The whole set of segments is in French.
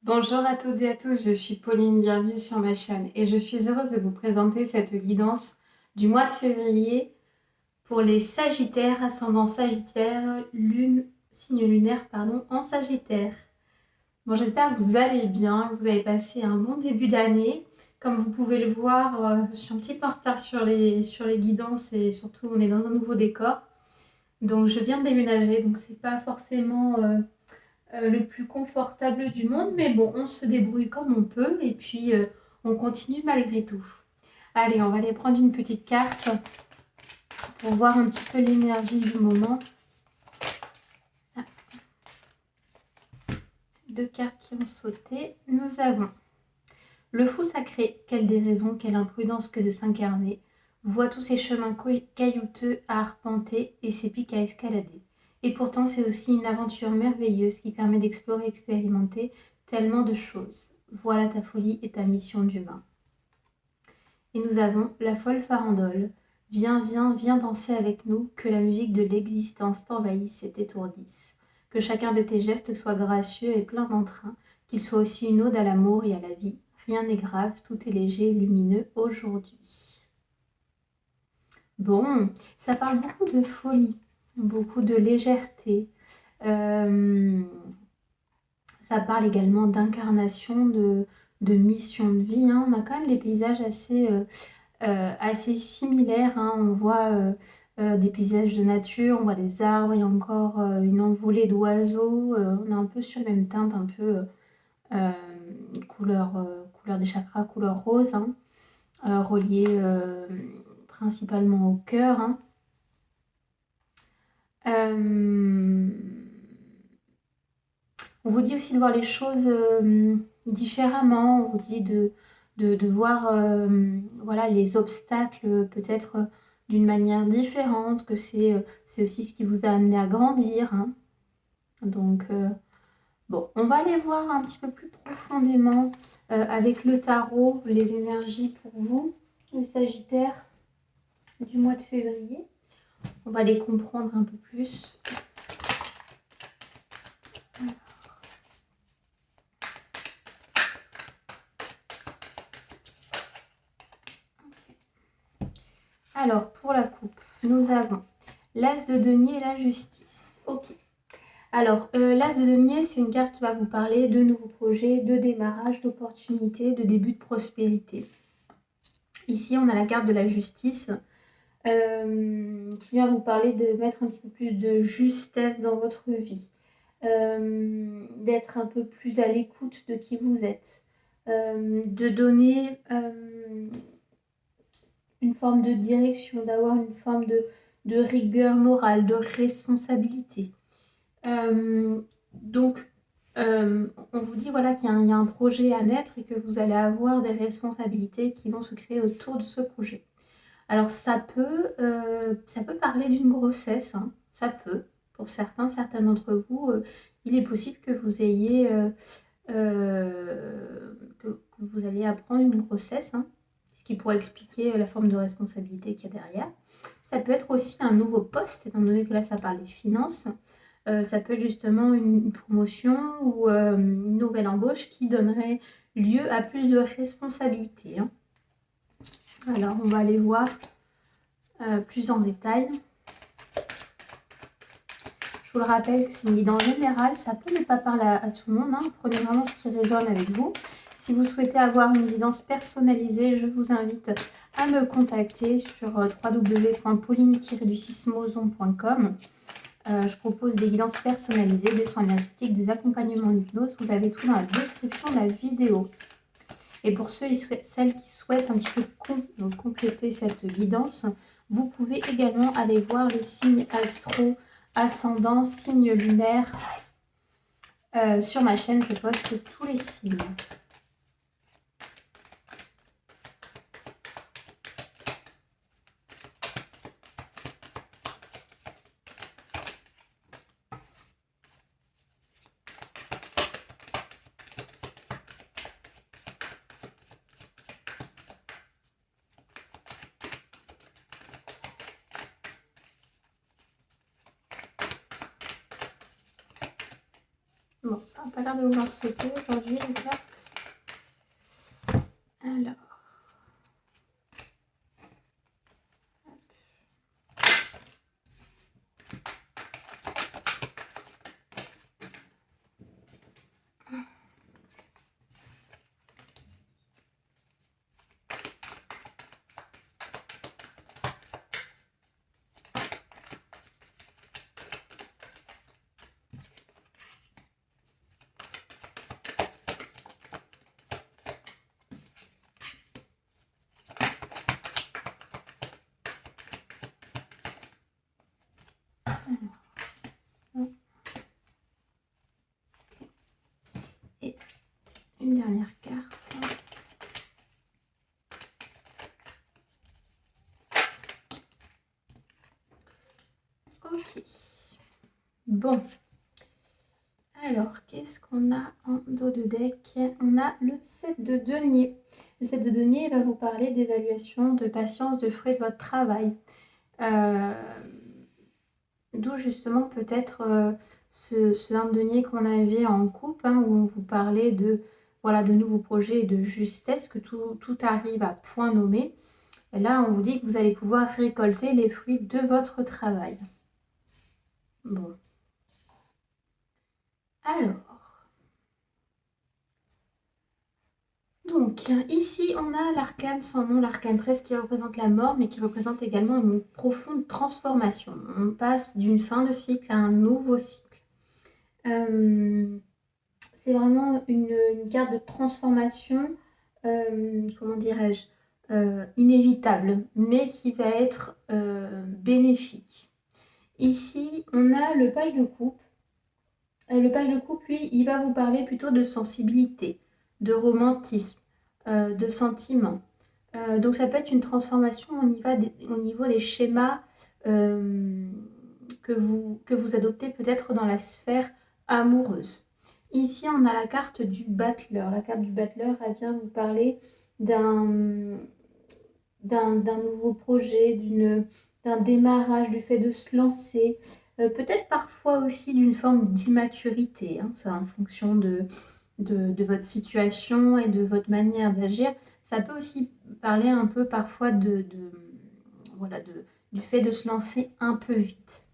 Bonjour à toutes et à tous, je suis Pauline, bienvenue sur ma chaîne et je suis heureuse de vous présenter cette guidance du mois de février pour les Sagittaires, ascendant Sagittaire, lune, signe lunaire, pardon, en Sagittaire. Bon, j'espère que vous allez bien, que vous avez passé un bon début d'année. Comme vous pouvez le voir, je suis un petit peu en retard sur les guidances et surtout on est dans un nouveau décor. Donc je viens de déménager, donc c'est pas forcément le plus confortable du monde, mais bon, on se débrouille comme on peut et puis on continue malgré tout. Allez, on va aller prendre une petite carte pour voir un petit peu l'énergie du moment. Ah, deux cartes qui ont sauté. Nous avons le fou sacré, quelle déraison, quelle imprudence que de s'incarner, voit tous ces chemins caillouteux à arpenter et ses pics à escalader. Et pourtant, c'est aussi une aventure merveilleuse qui permet d'explorer et expérimenter tellement de choses. Voilà ta folie et ta mission d'humain. Et nous avons la folle farandole. Viens, viens, viens danser avec nous, que la musique de l'existence t'envahisse et t'étourdisse. Que chacun de tes gestes soit gracieux et plein d'entrain, qu'il soit aussi une ode à l'amour et à la vie. Rien n'est grave, tout est léger et lumineux aujourd'hui. Bon, ça parle beaucoup de folie, beaucoup de légèreté. Ça parle également d'incarnation, de mission de vie. On a quand même des paysages assez similaires. On voit des paysages de nature, on voit des arbres, il y a encore une envolée d'oiseaux. On est un peu sur la même teinte, un peu couleur des chakras, couleur rose, relié principalement au cœur. On vous dit aussi de voir les choses différemment. On vous dit de voir voilà, les obstacles peut-être d'une manière différente, que c'est aussi ce qui vous a amené à grandir. Donc, bon, on va aller voir un petit peu plus profondément avec le tarot les énergies pour vous, les Sagittaires, du mois de février. On va les comprendre un peu plus. Alors, pour la coupe, nous avons l'As de denier et la justice. Ok. Alors, l'As de denier, c'est une carte qui va vous parler de nouveaux projets, de démarrage, d'opportunités, de début de prospérité. Ici, on a la carte de la justice qui vient vous parler de mettre un petit peu plus de justesse dans votre vie, d'être un peu plus à l'écoute de qui vous êtes, de donner une forme de direction, d'avoir une forme de rigueur morale, de responsabilité. Donc, on vous dit voilà, qu'il y a un projet à naître et que vous allez avoir des responsabilités qui vont se créer autour de ce projet. Alors, ça peut parler d'une grossesse, ça peut. Pour certains d'entre vous, il est possible que vous ayez que vous allez apprendre une grossesse, ce qui pourrait expliquer la forme de responsabilité qu'il y a derrière. Ça peut être aussi un nouveau poste, étant donné que là, ça parle des finances. Ça peut être justement une promotion ou une nouvelle embauche qui donnerait lieu à plus de responsabilités. Alors, on va aller voir plus en détail. Je vous le rappelle que c'est une guidance générale, ça peut ne pas parler à tout le monde. Prenez vraiment ce qui résonne avec vous. Si vous souhaitez avoir une guidance personnalisée, je vous invite à me contacter sur www.pauline-du6mozon.com. Je propose des guidances personnalisées, des soins énergétiques, des accompagnements en hypnose. Vous avez tout dans la description de la vidéo. Et pour ceux et celles qui souhaitent un petit peu compléter cette guidance, vous pouvez également aller voir les signes astro, ascendant, signes lunaires. Sur ma chaîne, je poste tous les signes. Bon, ça n'a pas l'air de vouloir sauter aujourd'hui, les cartes. Alors. Et une dernière carte. Ok. Bon. Alors, qu'est-ce qu'on a en dos de deck? On a le 7 de denier. Le 7 de denier va vous parler d'évaluation, de patience, de fruits de votre travail. D'où justement peut-être ce 1 de denier qu'on avait en coupe, hein, où on vous parlait de, voilà, de nouveaux projets et de justesse, que tout arrive à point nommé. Et là, on vous dit que vous allez pouvoir récolter les fruits de votre travail. Bon. Alors. Donc, ici, on a l'arcane sans nom, l'arcane 13 qui représente la mort, mais qui représente également une profonde transformation. On passe d'une fin de cycle à un nouveau cycle. C'est vraiment une carte de transformation, comment dirais-je, inévitable, mais qui va être bénéfique. Ici, on a le page de coupe. Le page de coupe, lui, il va vous parler plutôt de sensibilité, de romantisme, de sentiment. Donc ça peut être une transformation au niveau des schémas que vous adoptez peut-être dans la sphère amoureuse. Ici, on a la carte du battleur. La carte du battleur, elle vient vous parler d'un nouveau projet, d'un démarrage, du fait de se lancer, peut-être parfois aussi d'une forme d'immaturité, hein, ça en fonction de votre situation et de votre manière d'agir. Ça peut aussi parler un peu parfois voilà, du fait de se lancer un peu vite.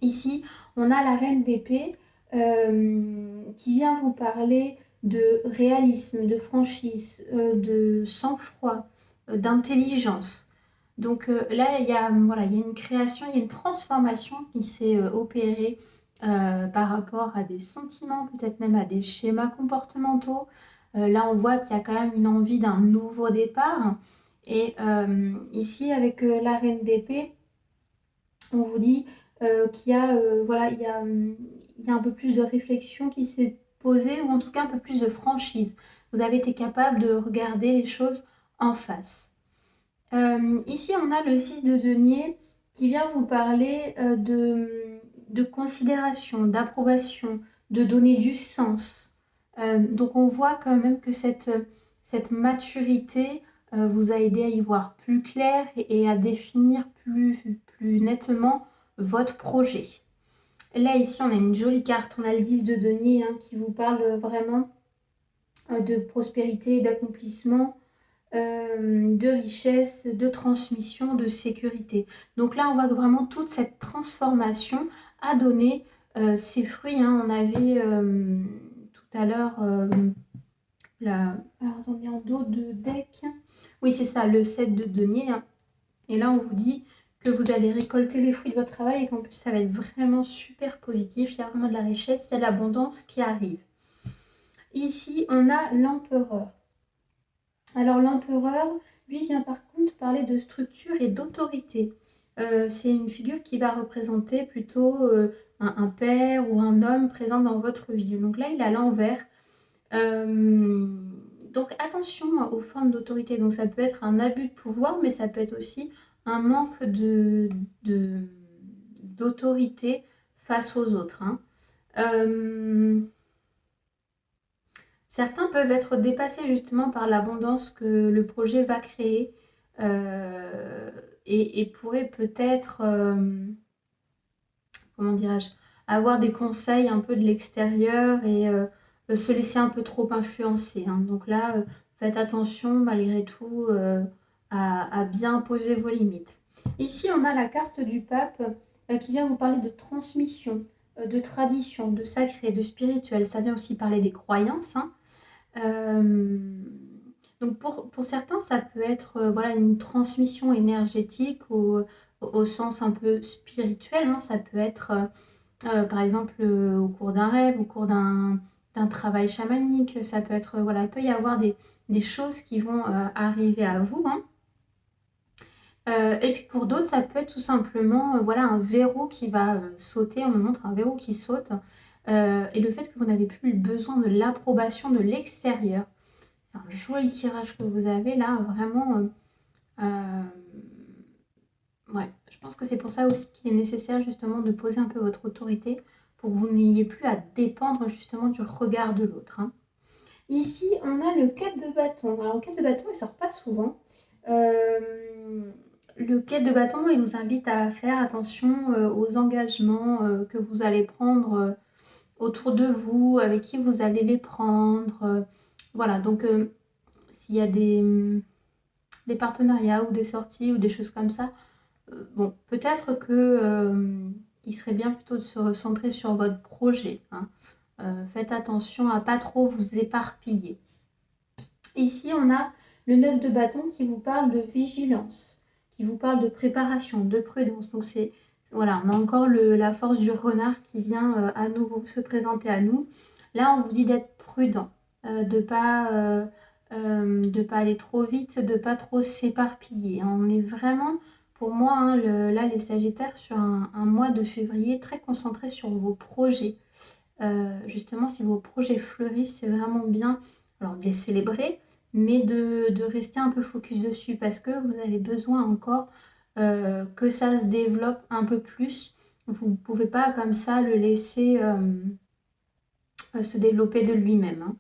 Ici, on a la reine d'épée qui vient vous parler de réalisme, de franchise, de sang-froid, d'intelligence. Donc là, il y a une création, il y a une transformation qui s'est opérée par rapport à des sentiments, peut-être même à des schémas comportementaux. Là, on voit qu'il y a quand même une envie d'un nouveau départ. Et ici, avec la reine d'épée, on vous dit qu'il y a, il y a un peu plus de réflexion qui s'est posée, ou en tout cas un peu plus de franchise. Vous avez été capable de regarder les choses en face. Ici, on a le 6 de denier qui vient vous parler de considération, d'approbation, de donner du sens. Donc, on voit quand même que cette maturité vous a aidé à y voir plus clair et à définir plus nettement votre projet. Là, ici, on a une jolie carte. On a le 10 de denier hein, qui vous parle vraiment de prospérité et d'accomplissement. De richesse, de transmission, de sécurité. Donc là, on voit que vraiment toute cette transformation a donné ses fruits. Hein. On avait tout à l'heure alors, attendez, en dos de deck. Oui, c'est ça, le 7 de denier. Hein. Et là, on vous dit que vous allez récolter les fruits de votre travail et qu'en plus, ça va être vraiment super positif. Il y a vraiment de la richesse, il y a de l'abondance qui arrive. Ici, on a l'empereur. Alors l'empereur, lui, vient par contre parler de structure et d'autorité. C'est une figure qui va représenter plutôt un père ou un homme présent dans votre vie. Donc là, il est à l'envers. Donc attention aux formes d'autorité. Donc ça peut être un abus de pouvoir, mais ça peut être aussi un manque d'autorité face aux autres. Hein. Certains peuvent être dépassés justement par l'abondance que le projet va créer et pourraient peut-être, comment dirais-je, avoir des conseils un peu de l'extérieur et se laisser un peu trop influencer, hein. Donc là, faites attention malgré tout à bien poser vos limites. Ici, on a la carte du pape qui vient vous parler de transmission, de tradition, de sacré, de spirituel. Ça vient aussi parler des croyances, hein. Euh, donc pour certains, ça peut être voilà, une transmission énergétique au sens un peu spirituel, hein. Ça peut être par exemple au cours d'un rêve, au cours d'un travail chamanique. Ça peut être, voilà, il peut y avoir des choses qui vont arriver à vous, hein. Et puis pour d'autres, ça peut être tout simplement voilà, un verrou qui va sauter. On me montre un verrou qui saute. Et le fait que vous n'avez plus besoin de l'approbation de l'extérieur. C'est un joli tirage que vous avez là, vraiment. Ouais, je pense que c'est pour ça aussi qu'il est nécessaire justement de poser un peu votre autorité pour que vous n'ayez plus à dépendre justement du regard de l'autre, hein. Ici, on a le 4 de bâton. Alors, le 4 de bâton, il sort pas souvent. Le 4 de bâton, il vous invite à faire attention aux engagements que vous allez prendre autour de vous, avec qui vous allez les prendre. Voilà, donc s'il y a des partenariats ou des sorties ou des choses comme ça, bon, peut-être que il serait bien plutôt de se recentrer sur votre projet, hein. Faites attention à pas trop vous éparpiller. Ici, on a le 9 de bâton qui vous parle de vigilance, qui vous parle de préparation, de prudence. Donc c'est voilà, on a encore la force du renard qui vient à nouveau se présenter à nous. Là, on vous dit d'être prudent, de pas aller trop vite, de pas trop s'éparpiller, hein. On est vraiment, pour moi, hein, là, les Sagittaires, sur un mois de février très concentré sur vos projets. Justement, si vos projets fleurissent, c'est vraiment bien, alors de les célébrer, mais de rester un peu focus dessus parce que vous avez besoin encore que ça se développe un peu plus. Vous ne pouvez pas comme ça le laisser se développer de lui-même, hein.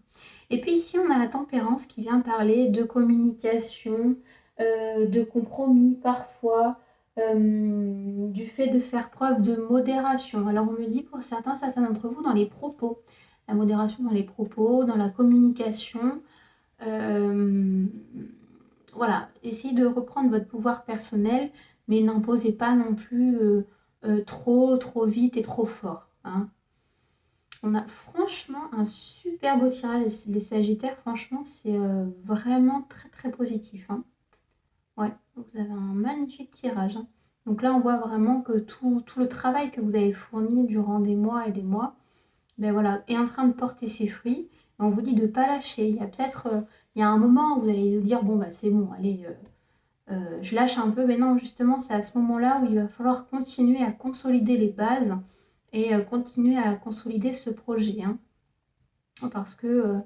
Et puis ici, on a la tempérance qui vient parler de communication, de compromis parfois, du fait de faire preuve de modération. Alors on me dit pour certains d'entre vous dans les propos, la modération dans les propos, dans la communication. euh, voilà, essayez de reprendre votre pouvoir personnel, mais n'imposez pas non plus trop vite et trop fort, hein. On a franchement un super beau tirage, les Sagittaires, franchement, c'est vraiment très très positif, hein. Ouais, vous avez un magnifique tirage, hein. Donc là, on voit vraiment que tout le travail que vous avez fourni durant des mois et des mois, ben voilà, est en train de porter ses fruits. Et on vous dit de ne pas lâcher. Il y a peut-être, il y a un moment où vous allez vous dire, bon, bah c'est bon, allez, je lâche un peu. Mais non, justement, c'est à ce moment-là où il va falloir continuer à consolider les bases et continuer à consolider ce projet, hein. Parce que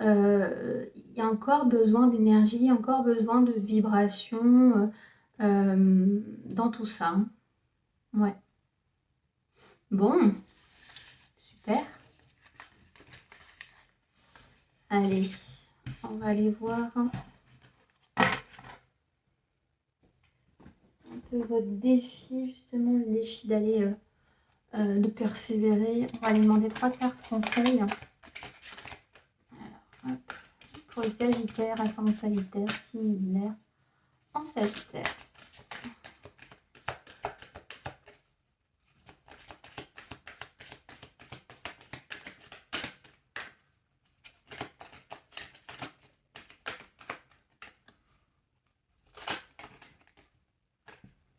il y a encore besoin d'énergie, encore besoin de vibration dans tout ça, hein. Ouais. Bon, super. Allez, on va aller voir un peu votre défi, justement, le défi d'aller, de persévérer. On va aller demander 3 cartes conseils. Alors, hop. Pour les Sagittaires, ascendant Sagittaire, similaire en Sagittaire.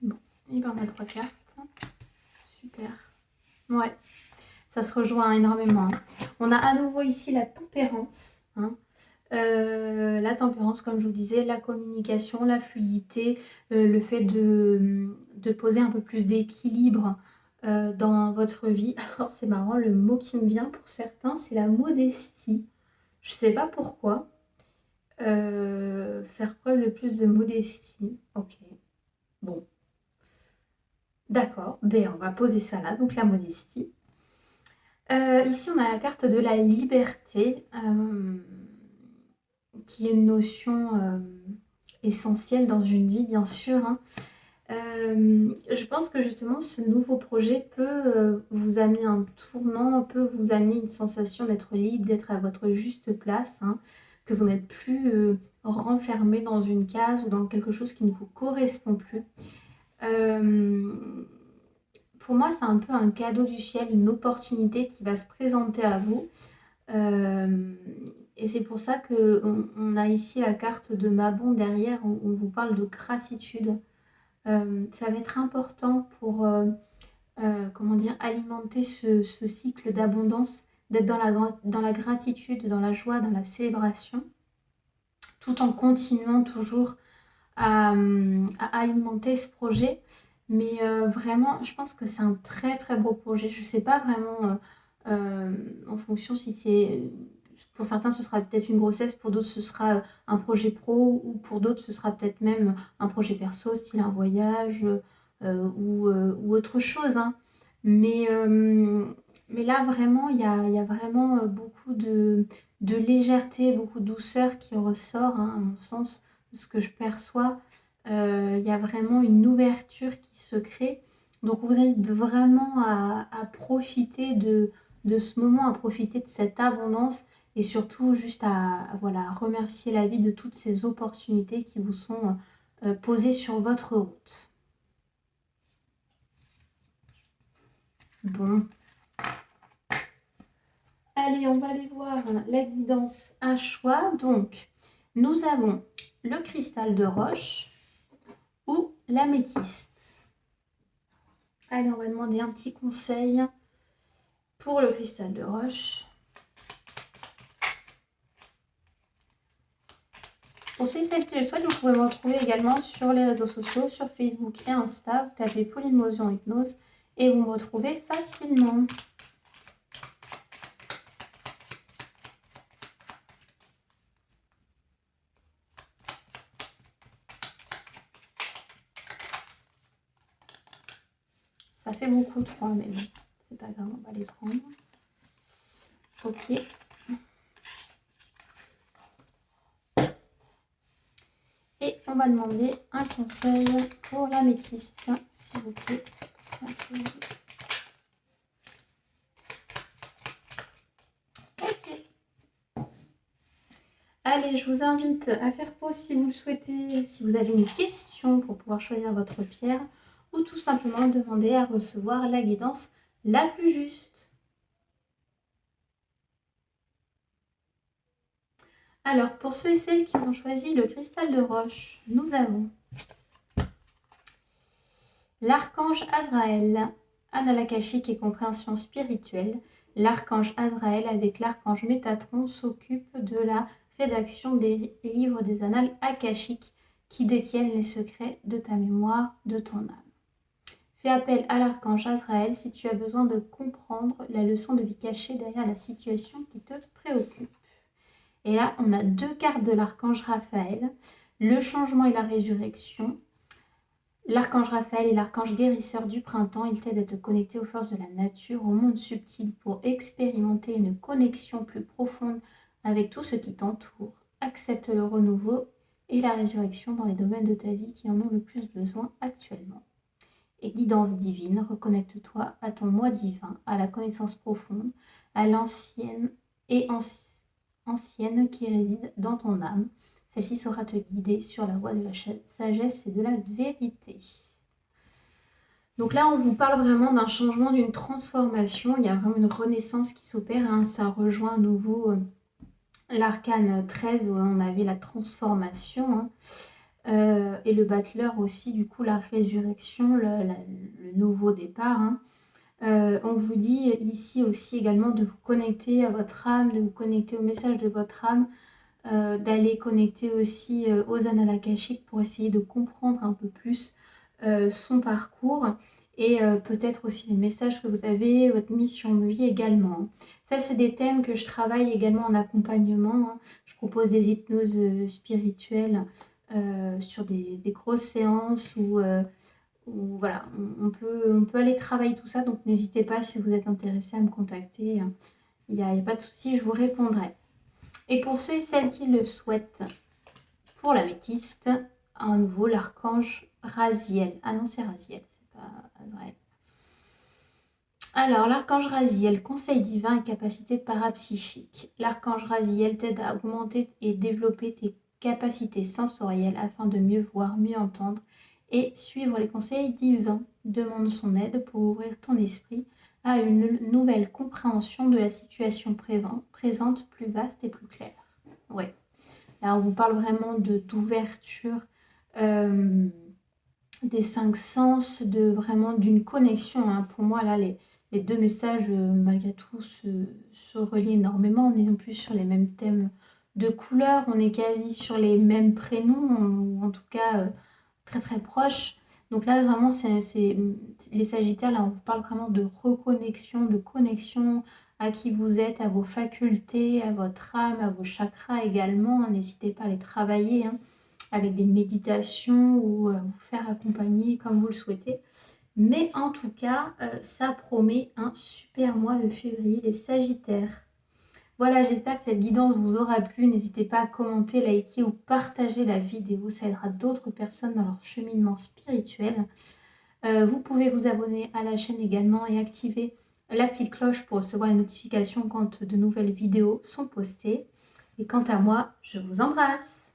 Bon, et bien on a 3 cartes. Super. Ouais, ça se rejoint énormément, hein. On a à nouveau ici la tempérance, hein. La tempérance, comme je vous disais, la communication, la fluidité, le fait de poser un peu plus d'équilibre dans votre vie. Alors c'est marrant, le mot qui me vient pour certains, c'est la modestie. Je ne sais pas pourquoi. Faire preuve de plus de modestie. Ok, bon. D'accord, ben on va poser ça là, donc la modestie. Ici, on a la carte de la liberté, qui est une notion essentielle dans une vie, bien sûr, hein. Je pense que justement ce nouveau projet peut, vous amener un tournant, peut vous amener une sensation d'être libre, d'être à votre juste place, hein, que vous n'êtes plus, renfermé dans une case ou dans quelque chose qui ne vous correspond plus. Pour moi, c'est un peu un cadeau du ciel, une opportunité qui va se présenter à vous. Et c'est pour ça qu'on a ici la carte de Mabon derrière où on vous parle de gratitude. Ça va être important pour comment dire, alimenter ce cycle d'abondance, d'être dans la gratitude, dans la joie, dans la célébration, tout en continuant toujours à alimenter ce projet. Mais vraiment, je pense que c'est un très très beau projet. Je ne sais pas vraiment en fonction si c'est... Pour certains, ce sera peut-être une grossesse, pour d'autres, ce sera un projet pro, ou pour d'autres, ce sera peut-être même un projet perso, style un voyage ou autre chose, hein. Mais, euh, mais là, vraiment, il y a vraiment beaucoup de légèreté, beaucoup de douceur qui ressort, hein, à mon sens, de ce que je perçois. Il y a vraiment une ouverture qui se crée. Donc, vous invite vraiment à profiter de ce moment, à profiter de cette abondance et surtout juste voilà, à remercier la vie de toutes ces opportunités qui vous sont posées sur votre route. Bon, allez, on va aller voir la guidance à choix. Donc, nous avons le cristal de roche ou l'améthyste. Allez, on va demander un petit conseil pour le cristal de roche. Pour ceux et celles qui le souhaitent, vous pouvez me retrouver également sur les réseaux sociaux, sur Facebook et Insta. Vous tapez Pauline Mauzion Hypnose et vous me retrouvez facilement. Ça fait beaucoup 3, mais bon, c'est pas grave, on va les prendre. Ok. Et on va demander un conseil pour l'améthyste, s'il vous plaît. Ok. Allez, je vous invite à faire pause si vous le souhaitez, si vous avez une question pour pouvoir choisir votre pierre, ou tout simplement demander à recevoir la guidance la plus juste. Alors, pour ceux et celles qui ont choisi le cristal de roche, nous avons l'archange Azraël, Annales akashiques et compréhension spirituelle. L'archange Azraël avec l'archange Métatron s'occupe de la rédaction des livres des annales akashiques qui détiennent les secrets de ta mémoire, de ton âme. Fais appel à l'archange Azraël si tu as besoin de comprendre la leçon de vie cachée derrière la situation qui te préoccupe. Et là, on a 2 cartes de l'archange Raphaël, le changement et la résurrection. L'archange Raphaël est l'archange guérisseur du printemps. Il t'aide à te connecter aux forces de la nature, au monde subtil pour expérimenter une connexion plus profonde avec tout ce qui t'entoure. Accepte le renouveau et la résurrection dans les domaines de ta vie qui en ont le plus besoin actuellement. Et guidance divine, reconnecte-toi à ton moi divin, à la connaissance profonde, à l'ancienne et ancienne qui réside dans ton âme. Celle-ci saura te guider sur la voie de la sagesse et de la vérité. Donc là, on vous parle vraiment d'un changement, d'une transformation. Il y a vraiment une renaissance qui s'opère, hein. Ça rejoint à nouveau l'arcane 13 où on avait la transformation, hein. Et le battleur aussi, du coup, la résurrection, le nouveau départ, hein. On vous dit ici aussi également de vous connecter à votre âme, de vous connecter au message de votre âme, d'aller connecter aussi aux annales akashiques pour essayer de comprendre un peu plus son parcours et peut-être aussi les messages que vous avez, votre mission de vie également. Ça, c'est des thèmes que je travaille également en accompagnement, hein. Je propose des hypnoses spirituelles sur des grosses séances où voilà, on peut aller travailler tout ça. Donc n'hésitez pas si vous êtes intéressé à me contacter. Il n'y a pas de souci, je vous répondrai. Et pour ceux et celles qui le souhaitent, pour l'améthyste, à nouveau l'archange Raziel. Ah non, c'est Raziel, c'est pas vrai. Alors, l'archange Raziel, conseil divin et capacité parapsychique. L'archange Raziel t'aide à augmenter et développer tes capacités sensorielles afin de mieux voir, mieux entendre et suivre les conseils divins. Demande son aide pour ouvrir ton esprit à une nouvelle compréhension de la situation présente, plus vaste et plus claire. Ouais. Là, on vous parle vraiment d'ouverture des 5 sens, vraiment d'une connexion. Hein. Pour moi, là, les deux messages, malgré tout, se relient énormément. On est non plus sur les mêmes thèmes de couleurs, on est quasi sur les mêmes prénoms, ou en tout cas très très proches. Donc là, vraiment, c'est les Sagittaires, là, on vous parle vraiment de reconnexion, de connexion à qui vous êtes, à vos facultés, à votre âme, à vos chakras également. N'hésitez pas à les travailler avec des méditations ou vous faire accompagner comme vous le souhaitez. Mais en tout cas, ça promet un super mois de février, les Sagittaires. Voilà, j'espère que cette guidance vous aura plu. N'hésitez pas à commenter, liker ou partager la vidéo. Ça aidera d'autres personnes dans leur cheminement spirituel. Vous pouvez vous abonner à la chaîne également et activer la petite cloche pour recevoir les notifications quand de nouvelles vidéos sont postées. Et quant à moi, je vous embrasse.